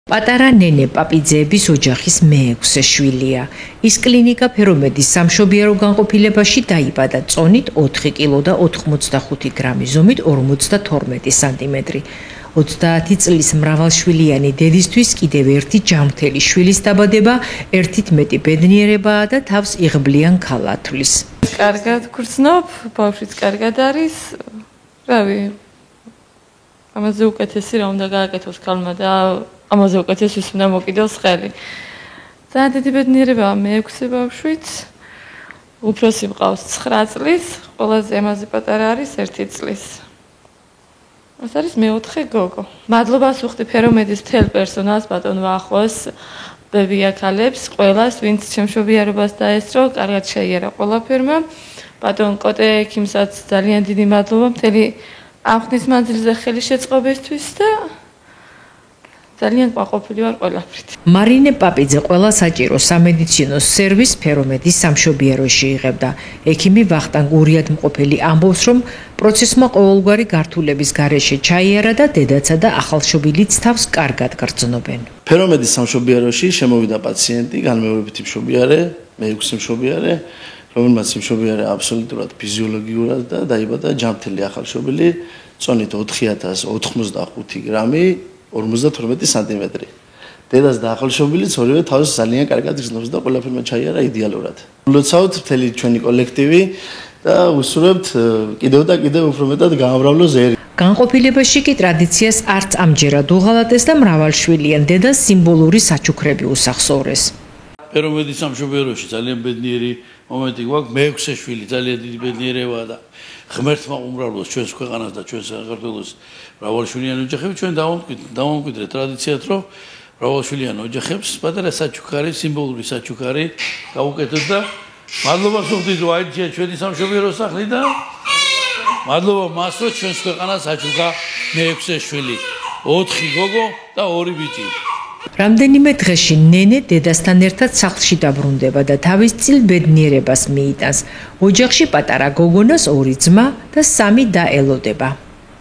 პატარა ნენე პაპიძეების ოჯახის მეექვსე შვილია. ის კლინიკა ფერომედის სამშობიარო განყოფილებაში დაიბადა წონით 4 კილო და 85 გრამი, ზომით 52 სანტიმეტრი. 30 წლის მრავალშვილიანი დედისთვის კიდევ ერთი ჯანმრთელი შვილის დაბადება ერთით მეტი ბედნიერებაა და თავს იღბლიან ქალათვლის. კარგად გრძნობ, ბავშვიც კარგად არის. რავი, ამაზე უკეთესი რა უნდა გააკეთოს ქალმა და ამაზე უკეთეს ის უნდა მოკიდოს ხელი. ძალიან დიდი ბედნიერებაა მეექვსე ბავშვით. უფროსი მყავს 9 წლის, ყველაზე ემაზე პატარა არის 1 წლის. ეს არის მეოთხე გოგო. მადლობას ვუხდი ფერომედის მთელ პერსონალს, ბატონ ვახოს, ბებია ქალებს, ყველას, ვინც შემშობიარობას დაესწრო, კარგად შეიარა ყველაფერმა. ბატონ კოტე ექიმსაც ძალიან დიდი მადლობა მთელი ამ ხნის მანძილზე ხელი შეწყობისთვის და ძალიან ყვაყოფილი ვარ ყველაფრით. მარინე პაპიძე ყველა საჭირო სამედიცინო სერვისს ფერომედის სამშობიაროში იღებდა. ექიმი ვახტანგ ურიადმყოფელი ამბობს, რომ პროცესმა ყოველგვარი გართულების გარეშე ჩაიარა და დედაცა და ახალშობილიც თავს კარგად გრძნობენ. ფერომედის სამშობიაროში შემოვიდა პაციენტი, განმეორებითი მშობიარე, მეექვსე მშობიარე, რომელმაც მშობიარე აბსოლუტურად ფიზიოლოგიურად და დაიბადა ჯანმრთელი ახალშობილი, წონით 4085 გრამი. 52 სანტიმეტრი. დედას და ახალშობილიც ორივე თავს ძალიან კარგად გრძნობს და ყველაფერმა ჩაიარა იდეალურად. ვლოცავთ მთელი ჩვენი კოლექტივი და უსურვებთ კიდევ და კიდევ უფრო მეტად გაამრავლო ზერი. განყოფილებაში კი ტრადიციას არც ამჯერად უღალატეს და მრავალშვილიან დედას სიმბოლური საჩუქრები უსახსოვრეს. ფერომედის სამშობიაროში ძალიან ბედნიერი მომენტი გვაქვს, მეექვსე შვილი ძალიან დიდი ბედნიერებაა და ღმერთმა უმრავლოს ჩვენს ქვეყანას და ჩვენს საქართველოს მრავალშვილიან ოჯახებს ჩვენ დავამკვიდრეთ ტრადიციად, რომ მრავალშვილიან ოჯახებს პატარა საჩუქარი, სიმბოლური საჩუქარი გავუკეთოთ და მადლობას ვუხდით, რომ აირჩია ჩვენი სამშობიარო სახლი და მადლობა მას, რომ ჩვენს ქვეყანას აჩუქა მეექვსე შვილი, 4 გოგო და 2 ბიჭი. რამდენიმე დღეში ნენე დედასთან ერთად სახლში დაბრუნდება და თავის წილ ბედნიერებას მიიტანს. ოჯახში პატარა გოგონას 2 ძმა და 3 და ელოდება.